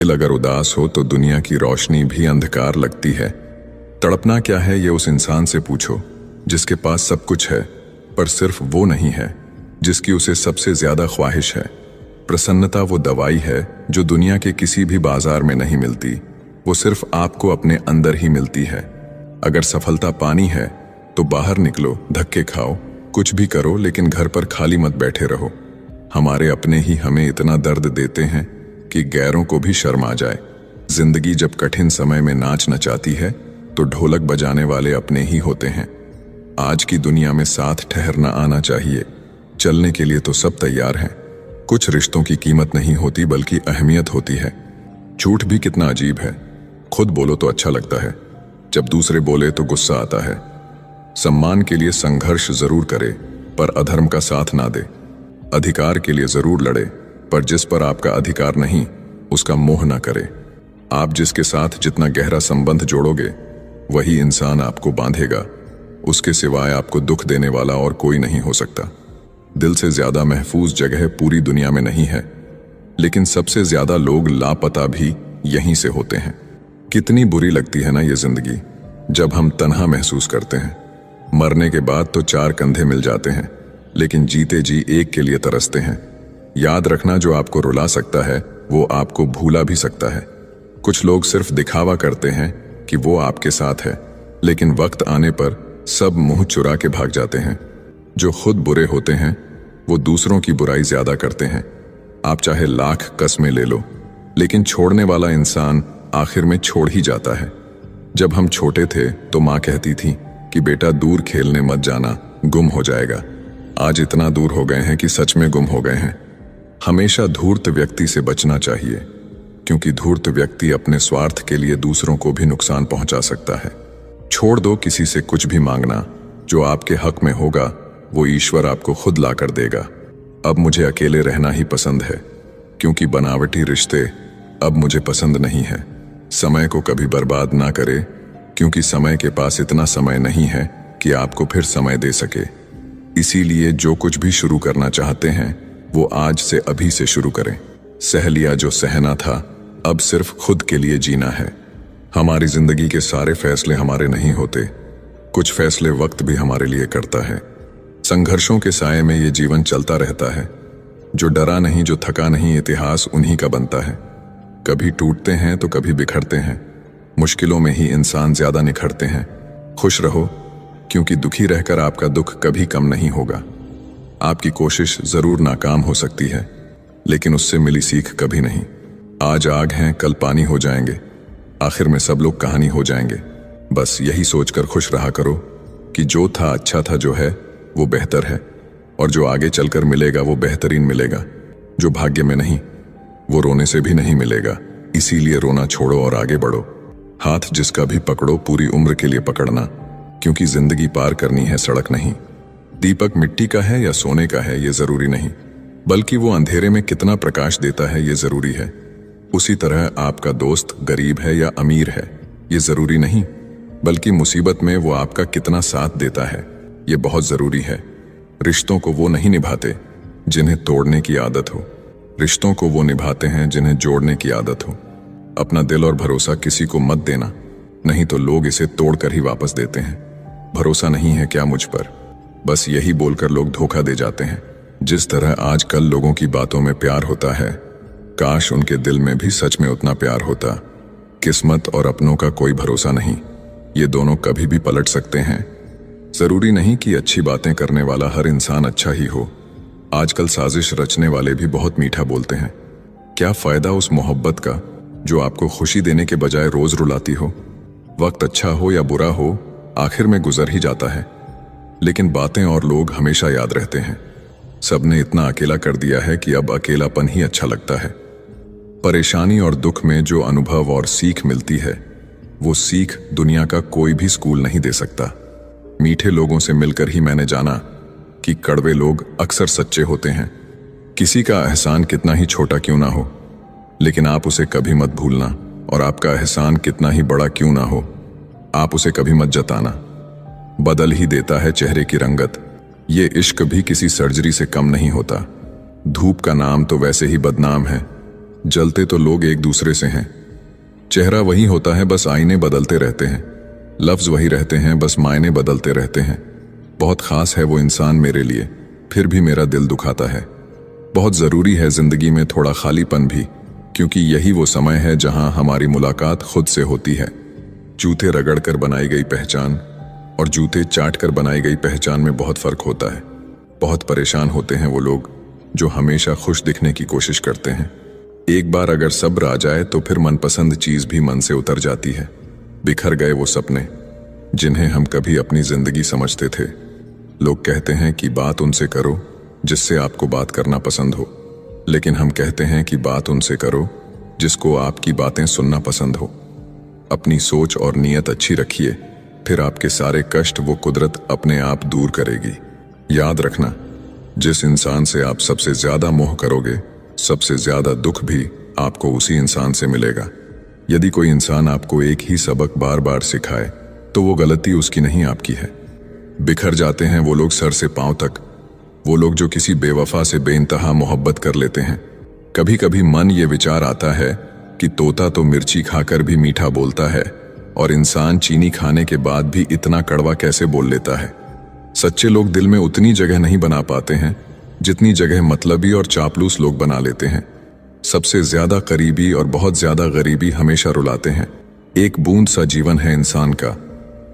दिल अगर उदास हो तो दुनिया की रोशनी भी अंधकार लगती है। तड़पना क्या है ये उस इंसान से पूछो जिसके पास सब कुछ है पर सिर्फ वो नहीं है जिसकी उसे सबसे ज्यादा ख्वाहिश है। प्रसन्नता वो दवाई है जो दुनिया के किसी भी बाजार में नहीं मिलती, वो सिर्फ आपको अपने अंदर ही मिलती है। अगर सफलता पानी है तो बाहर निकलो, धक्के खाओ, कुछ भी करो, लेकिन घर पर खाली मत बैठे रहो। हमारे अपने ही हमें इतना दर्द देते हैं कि गैरों को भी शर्म आ जाए। जिंदगी जब कठिन समय में नाच नचाती है तो ढोलक बजाने वाले अपने ही होते हैं। आज की दुनिया में साथ ठहरना आना चाहिए, चलने के लिए तो सब तैयार हैं। कुछ रिश्तों की कीमत नहीं होती बल्कि अहमियत होती है। झूठ भी कितना अजीब है, खुद बोलो तो अच्छा लगता है, जब दूसरे बोले तो गुस्सा आता है। सम्मान के लिए संघर्ष जरूर करे पर अधर्म का साथ ना दे। अधिकार के लिए जरूर लड़े पर जिस पर आपका अधिकार नहीं उसका मोह ना करे। आप जिसके साथ जितना गहरा संबंध जोड़ोगे वही इंसान आपको बांधेगा। उसके सिवाय आपको दुख देने वाला और कोई नहीं हो सकता। दिल से ज्यादा महफूज जगह पूरी दुनिया में नहीं है, लेकिन सबसे ज्यादा लोग लापता भी यहीं से होते हैं। कितनी बुरी लगती है ना ये जिंदगी जब हम तन्हा महसूस करते हैं। मरने के बाद तो चार कंधे मिल जाते हैं, लेकिन जीते जी एक के लिए तरसते हैं। याद रखना, जो आपको रुला सकता है वो आपको भूला भी सकता है। कुछ लोग सिर्फ दिखावा करते हैं कि वो आपके साथ है, लेकिन वक्त आने पर सब मुंह चुरा के भाग जाते हैं। जो खुद बुरे होते हैं वो दूसरों की बुराई ज्यादा करते हैं। आप चाहे लाख कस्में ले लो, लेकिन छोड़ने वाला इंसान आखिर में छोड़ ही जाता है। जब हम छोटे थे तो माँ कहती थी कि बेटा दूर खेलने मत जाना, गुम हो जाएगा। आज इतना दूर हो गए हैं कि सच में गुम हो गए हैं। हमेशा धूर्त व्यक्ति से बचना चाहिए, क्योंकि धूर्त व्यक्ति अपने स्वार्थ के लिए दूसरों को भी नुकसान पहुंचा सकता है। छोड़ दो किसी से कुछ भी मांगना, जो आपके हक में होगा वो ईश्वर आपको खुद ला कर देगा। अब मुझे अकेले रहना ही पसंद है, क्योंकि बनावटी रिश्ते अब मुझे पसंद नहीं है। समय को कभी बर्बाद ना करे, क्योंकि समय के पास इतना समय नहीं है कि आपको फिर समय दे सके। इसीलिए जो कुछ भी शुरू करना चाहते हैं वो आज से अभी से शुरू करें। सह लिया जो सहना था, अब सिर्फ खुद के लिए जीना है। हमारी जिंदगी के सारे फैसले हमारे नहीं होते, कुछ फैसले वक्त भी हमारे लिए करता है। संघर्षों के साए में ये जीवन चलता रहता है। जो डरा नहीं, जो थका नहीं, इतिहास उन्हीं का बनता है। कभी टूटते हैं तो कभी बिखरते हैं। मुश्किलों में ही इंसान ज्यादा निखरते हैं। खुश रहो, क्योंकि दुखी रहकर आपका दुख कभी कम नहीं होगा। आपकी कोशिश जरूर नाकाम हो सकती है, लेकिन उससे मिली सीख कभी नहीं। आज आग हैं, कल पानी हो जाएंगे, आखिर में सब लोग कहानी हो जाएंगे। बस यही सोचकर खुश रहा करो कि जो था अच्छा था, जो है वो बेहतर है, और जो आगे चलकर मिलेगा वो बेहतरीन मिलेगा। जो भाग्य में नहीं वो रोने से भी नहीं मिलेगा। इसीलिए रोना छोड़ो और आगे बढ़ो। हाथ जिसका भी पकड़ो पूरी उम्र के लिए पकड़ना, क्योंकि जिंदगी पार करनी है, सड़क नहीं। दीपक मिट्टी का है या सोने का है ये जरूरी नहीं, बल्कि वो अंधेरे में कितना प्रकाश देता है ये जरूरी है। उसी तरह आपका दोस्त गरीब है या अमीर है ये जरूरी नहीं, बल्कि मुसीबत में वो आपका कितना साथ देता है ये बहुत जरूरी है। रिश्तों को वो नहीं निभाते जिन्हें तोड़ने की आदत हो, रिश्तों को वो निभाते हैं जिन्हें जोड़ने की आदत हो। अपना दिल और भरोसा किसी को मत देना, नहीं तो लोग इसे तोड़कर ही वापस देते हैं। भरोसा नहीं है क्या मुझ पर, बस यही बोलकर लोग धोखा दे जाते हैं। जिस तरह आजकल लोगों की बातों में प्यार होता है, काश उनके दिल में भी सच में उतना प्यार होता। किस्मत और अपनों का कोई भरोसा नहीं, ये दोनों कभी भी पलट सकते हैं। जरूरी नहीं कि अच्छी बातें करने वाला हर इंसान अच्छा ही हो। आजकल साजिश रचने वाले भी बहुत मीठा बोलते हैं। क्या फायदा उस मोहब्बत का जो आपको खुशी देने के बजाय रोज रुलाती हो। वक्त अच्छा हो या बुरा हो, आखिर में गुजर ही जाता है, लेकिन बातें और लोग हमेशा याद रहते हैं। सबने इतना अकेला कर दिया है कि अब अकेलापन ही अच्छा लगता है। परेशानी और दुख में जो अनुभव और सीख मिलती है, वो सीख दुनिया का कोई भी स्कूल नहीं दे सकता। मीठे लोगों से मिलकर ही मैंने जाना कि कड़वे लोग अक्सर सच्चे होते हैं। किसी का एहसान कितना ही छोटा क्यों ना हो, लेकिन आप उसे कभी मत भूलना, और आपका एहसान कितना ही बड़ा क्यों ना हो, आप उसे कभी मत जताना। बदल ही देता है चेहरे की रंगत। ये इश्क भी किसी सर्जरी से कम नहीं होता। धूप का नाम तो वैसे ही बदनाम है, जलते तो लोग एक दूसरे से हैं। चेहरा वही होता है, बस आईने बदलते रहते हैं। लफ्ज वही रहते हैं, बस मायने बदलते रहते हैं। बहुत खास है वो इंसान मेरे लिए, फिर भी मेरा दिल दुखाता है। बहुत ज़रूरी है ज़िंदगी में थोड़ा खालीपन भी, क्योंकि यही वो समय है जहां हमारी मुलाकात खुद से होती है। जूते रगड़ कर बनाई गई पहचान और जूते चाट कर बनाई गई पहचान में बहुत फ़र्क होता है। बहुत परेशान होते हैं वो लोग जो हमेशा खुश दिखने की कोशिश करते हैं। एक बार अगर सब्र आ जाए तो फिर मनपसंद चीज़ भी मन से उतर जाती है। बिखर गए वो सपने जिन्हें हम कभी अपनी ज़िंदगी समझते थे। लोग कहते हैं कि बात उनसे करो जिससे आपको बात करना पसंद हो, लेकिन हम कहते हैं कि बात उनसे करो जिसको आपकी बातें सुनना पसंद हो। अपनी सोच और नीयत अच्छी रखिए, फिर आपके सारे कष्ट वो कुदरत अपने आप दूर करेगी। याद रखना, जिस इंसान से आप सबसे ज़्यादा मोह करोगे, सबसे ज़्यादा दुख भी आपको उसी इंसान से मिलेगा। यदि कोई इंसान आपको एक ही सबक बार बार सिखाए तो वो गलती उसकी नहीं, आपकी है। बिखर जाते हैं वो लोग सर से पांव तक, वो लोग जो किसी बेवफा से बेइंतहा मोहब्बत कर लेते हैं। कभी कभी मन ये विचार आता है कि तोता तो मिर्ची खाकर भी मीठा बोलता है और इंसान चीनी खाने के बाद भी इतना कड़वा कैसे बोल लेता है। सच्चे लोग दिल में उतनी जगह नहीं बना पाते हैं जितनी जगह मतलबी और चापलूस लोग बना लेते हैं। सबसे ज्यादा करीबी और बहुत ज्यादा गरीबी हमेशा रुलाते हैं। एक बूंद सा जीवन है इंसान का,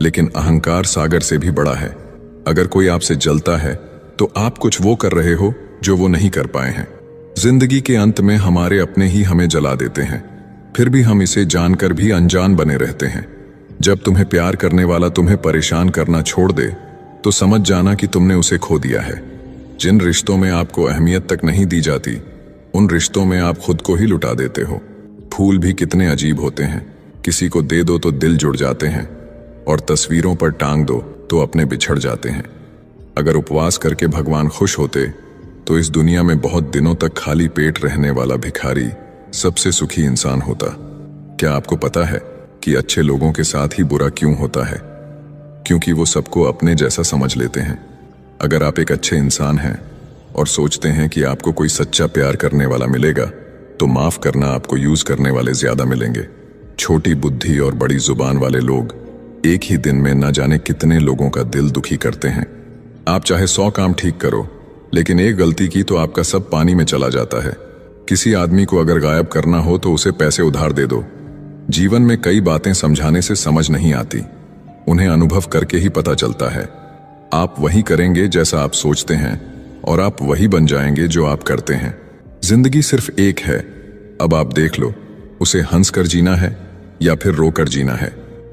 लेकिन अहंकार सागर से भी बड़ा है। अगर कोई आपसे जलता है तो आप कुछ वो कर रहे हो जो वो नहीं कर पाए हैं। जिंदगी के अंत में हमारे अपने ही हमें जला देते हैं, फिर भी हम इसे जानकर भी अनजान बने रहते हैं। जब तुम्हें प्यार करने वाला तुम्हें परेशान करना छोड़ दे तो समझ जाना कि तुमने उसे खो दिया है। जिन रिश्तों में आपको अहमियत तक नहीं दी जाती, उन रिश्तों में आप खुद को ही लुटा देते हो। फूल भी कितने अजीब होते हैं, किसी को दे दो तो दिल जुड़ जाते हैं और तस्वीरों पर टांग दो तो अपने बिछड़ जाते हैं। अगर उपवास करके भगवान खुश होते तो इस दुनिया में बहुत दिनों तक खाली पेट रहने वाला भिखारी सबसे सुखी इंसान होता। क्या आपको पता है कि अच्छे लोगों के साथ ही बुरा क्यों होता है? क्योंकि वो सबको अपने जैसा समझ लेते हैं। अगर आप एक अच्छे इंसान हैं और सोचते हैं कि आपको कोई सच्चा प्यार करने वाला मिलेगा, तो माफ करना, आपको यूज करने वाले ज्यादा मिलेंगे। छोटी बुद्धि और बड़ी जुबान वाले लोग एक ही दिन में न जाने कितने लोगों का दिल दुखी करते हैं। आप चाहे 100 काम ठीक करो, लेकिन एक गलती की तो आपका सब पानी में चला जाता है। किसी आदमी को अगर गायब करना हो तो उसे पैसे उधार दे दो। जीवन में कई बातें समझाने से समझ नहीं आती, उन्हें अनुभव करके ही पता चलता है। आप वही करेंगे जैसा आप सोचते हैं और आप वही बन जाएंगे जो आप करते हैं। जिंदगी सिर्फ एक है, अब आप देख लो, उसे हंस कर जीना है या फिर रोकर जीना है।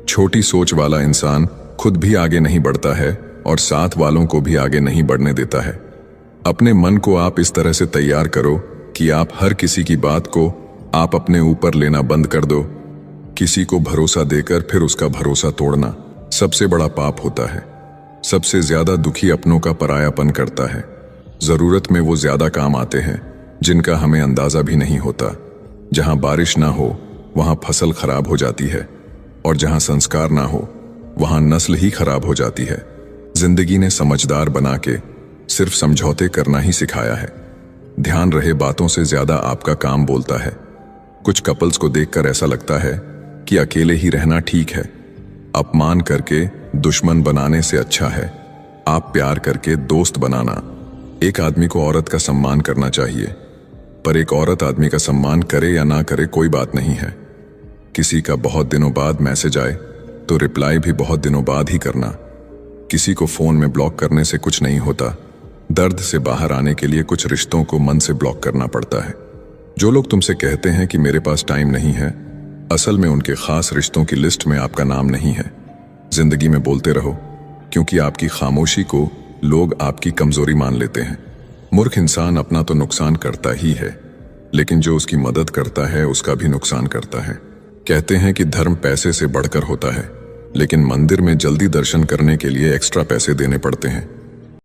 छोटी सोच वाला इंसान खुद भी आगे नहीं बढ़ता है और साथ वालों को भी आगे नहीं बढ़ने देता है। अपने मन को आप इस तरह से तैयार करो कि आप हर किसी की बात को आप अपने ऊपर लेना बंद कर दो। किसी को भरोसा देकर फिर उसका भरोसा तोड़ना सबसे बड़ा पाप होता है। सबसे ज्यादा दुखी अपनों का परायापन करता है। जरूरत में वो ज्यादा काम आते हैं जिनका हमें अंदाजा भी नहीं होता। जहां बारिश ना हो वहां फसल खराब हो जाती है और जहां संस्कार ना हो वहां नस्ल ही खराब हो जाती है। जिंदगी ने समझदार बना के सिर्फ समझौते करना ही सिखाया है। ध्यान रहे, बातों से ज्यादा आपका काम बोलता है। कुछ कपल्स को देखकर ऐसा लगता है कि अकेले ही रहना ठीक है। अपमान करके दुश्मन बनाने से अच्छा है आप प्यार करके दोस्त बनाना। एक आदमी को औरत का सम्मान करना चाहिए, पर एक औरत आदमी का सम्मान करे या ना करे कोई बात नहीं है। किसी का बहुत दिनों बाद मैसेज आए तो रिप्लाई भी बहुत दिनों बाद ही करना। किसी को फोन में ब्लॉक करने से कुछ नहीं होता। दर्द से बाहर आने के लिए कुछ रिश्तों को मन से ब्लॉक करना पड़ता है। जो लोग तुमसे कहते हैं कि मेरे पास टाइम नहीं है, असल में उनके खास रिश्तों की लिस्ट में आपका नाम नहीं है। जिंदगी में बोलते रहो, क्योंकि आपकी खामोशी को लोग आपकी कमजोरी मान लेते हैं। मूर्ख इंसान अपना तो नुकसान करता ही है, लेकिन जो उसकी मदद करता है उसका भी नुकसान करता है। कहते हैं कि धर्म पैसे से बढ़कर होता है, लेकिन मंदिर में जल्दी दर्शन करने के लिए एक्स्ट्रा पैसे देने पड़ते हैं।